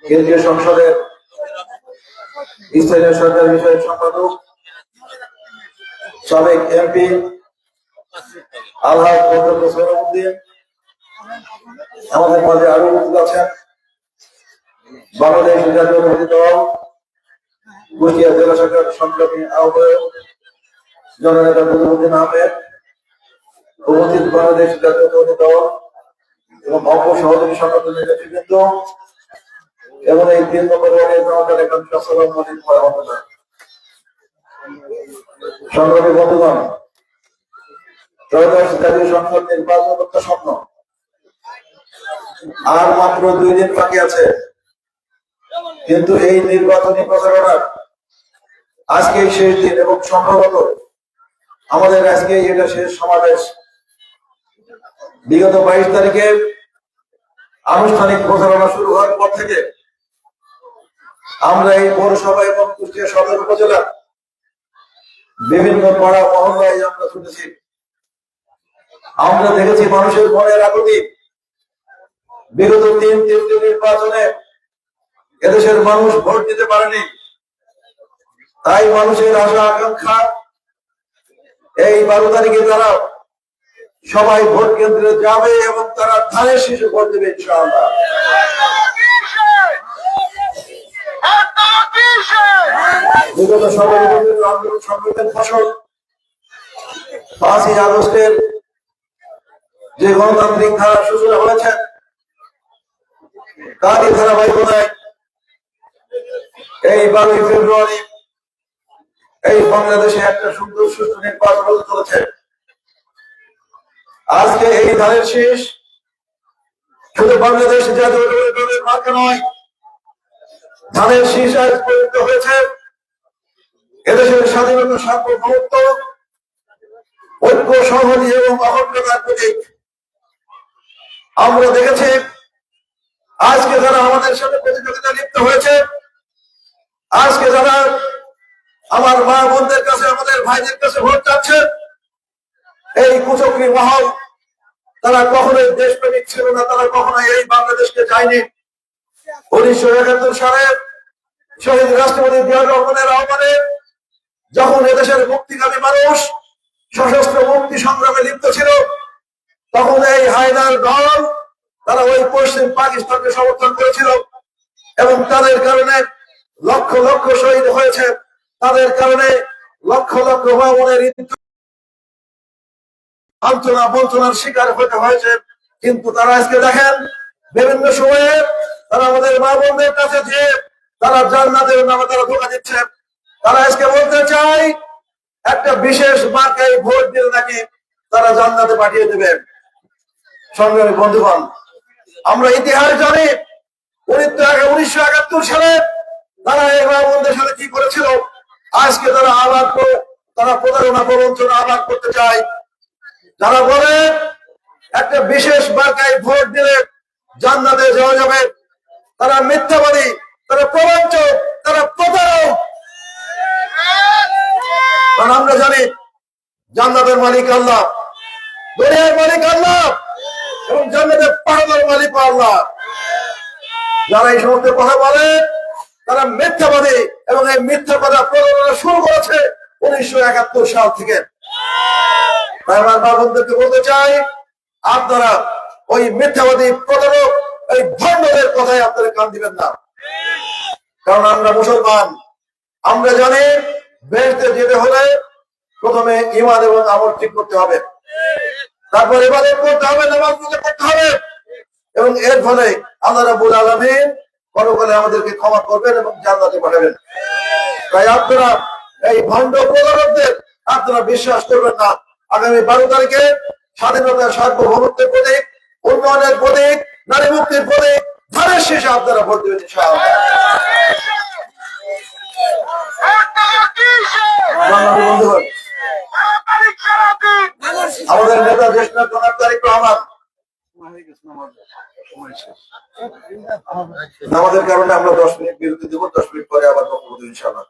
কেন্দ্রীয় সংসদের স্থানীয় সরকার বিষয়ক সম্পাদক, সাবেক এমপি আলহাজ অধ্যক্ষ সৌরভউদ্দিন, আমাদের মাঝে আরো উপস্থিত আছেন বাংলাদেশ জাতীয়তাবাদী দল কুষ্টিয়া জেলা শাখার সংগ্রামী আহ্বায়ক জননেতা বদরুদ্দিন আহমেদ, উপস্থিত বাংলাদেশ জাতীয়তাবাদী দল এবং অঙ্গ সহযোগী সংগঠনের নেতৃবৃন্দ এবং এই 3 নম্বর ওয়ার্ডের জনতার একাংশ, আসসালামু আলাইকুম ওয়া রাহমাতুল্লাহ। সংগ্রামী বন্ধুগণ, ত্রয়োদশ জাতীয় সংসদ নির্বাচন প্রত্যাসন্ন, আর মাত্র 2 দিন বাকি আছে। কিন্তু এই নির্বাচনী প্রচারণার আজকে শেষ দিন এবং সম্ভবত আমাদের আজকে এটা শেষ সমাবেশ। বিগত 22 তারিখে আনুষ্ঠানিক প্রচারণা শুরু হওয়ার পর থেকে আমরা এই পৌরসভা এবং কুষ্টিয়া সদর উপজেলার বিভিন্ন পাড়া মহল্লায় আমরা শুনেছি, আমরা দেখেছি মানুষের মনের আকুতি। বিগত 3 নির্বাচনে এদেশের মানুষ ভোট দিতে পারেনি, তাই মানুষের আশা আকাঙ্ক্ষা এই 12 তারিখে তারা সবাই ভোট কেন্দ্রে যাবে এবং তারা ধানের শীষে ভোট দেবে ইনশাআল্লাহ। বিগত 17 বছরের আন্দোলন সংগ্রামের ফসল 5ই আগস্টের যে গণতান্ত্রিক ধারা সূচনা হয়েছে, তারই ধারাবাহিকতায় এই 12ই ফেব্রুয়ারি এই বাংলাদেশে একটা সুন্দর সুষ্ঠু নির্বাচন হতে চলেছে। আজকে এই ধানের শীষ শুধু বাংলাদেশ জাতীয়তাবাদী দলের মার্কা নয়, ধানের শীষ আজ পরিণত হয়েছে এদেশের স্বাধীনতা, সার্বভৌমত্ব, ঐক্য, সংহতি এবং অখণ্ডতার প্রতীক। আমরা দেখেছি আজকে যারা আমাদের সাথে প্রতিযোগিতা লিপ্ত হয়েছে, আজকে যারা আমার মা বোনদের কাছে, আমাদের ভাইদের কাছে ভোট চাচ্ছে, এই কুচক্রী মহল তারা কখনোই দেশপ্রেমিক ছিল না, তারা কখনোই এই বাংলাদেশকে চায়নি। 1971 সালে শহীদ রাষ্ট্রপতি জিয়াউর রহমানের আহ্বানে যখন এদেশের মুক্তিকামী মানুষ সশস্ত্র মুক্তি সংগ্রামে লিপ্ত ছিল, তখন এই হায়দার দল তারা ওই পশ্চিম পাকিস্তানকে সমর্থন করেছিল এবং তাদের কারণে লক্ষ লক্ষ শহীদ হয়েছে, তাদের কারণে লক্ষ লক্ষ ভাবনের আলোচনা বঞ্চনার শিকার হতে হয়েছে। কিন্তু তারা আজকে দেখেন বিভিন্ন সময়ে তারা আমাদের মা বোনদের কাছে যে তারা জান্নাতের নামে তারা ধোঁকা দিচ্ছে। তারা আজকে বলতে চায় একটা বিশেষ মার্কায় ভোট দিলে নাকি তারা জান্নাতে পাঠিয়ে দেবেন। সংগ্রামী বন্ধুগণ, আমরা ইতিহাস জানি 1971 সালে তারা এই মা বোনদের সাথে কি করেছিল। আজকে তারা আবার তারা প্রতারণা প্রবঞ্চনা আবার করতে চায়। যারা বলে একটা বিশেষ মার্কায় ভোট দিলে জান্নাতে যাওয়া যাবে, তারা মিথ্যাবাদী, তারা প্রবঞ্চক, তারা প্রতারক। কারণ আমরা জানি জান্নাতের মালিক আল্লাহ, দুনিয়ার মালিক আল্লাহ এবং জান্নাতের পাহাড়ের মালিক আল্লাহ। যারা এই সমস্ত কথা বলে তারা মিথ্যাবাদী এবং এই মিথ্যা কথা প্রতারণা শুরু করেছে 1971 সাল থেকে। তাই আমার মা বোনদেরকে বলতে চাই, আপনারা ওই মিথ্যাবাদী প্রতারক, এই ভণ্ডদের কথায় আপনারা কান দিবেন না। কারণ আমরা মুসলমান, আমরা জানি বেহেশতে যেতে হলে প্রথমে ঈমান এবং আমল ঠিক করতে হবে, তারপর ইবাদত করতে হবে, নামাজ পড়তে হবে এবং এর ফলে আল্লাহ রাব্বুল আলামিন পরকালে আমাদেরকে ক্ষমা করবেন এবং জান্নাতে পাঠাবেন। তাই আপনারা এই ভণ্ড প্রতারকদের আপনারা বিশ্বাস করবেন না। আগামী 12 তারিখে স্বাধীনতার, সার্বভৌমত্বের প্রতীক, উন্নয়নের প্রতীক, নারী মুক্তির প্রতীক ধানের শীষে আপনারা ভোট দেবেন ইনশাআল্লাহ। আমাদের নেতা দেশ নেতা তারেক রহমান আমাদের কারণে আমরা 10 মিনিট বিরতি দেব, 10 মিনিট পরে আবার বক্তব্য দেব ইনশাআল্লাহ।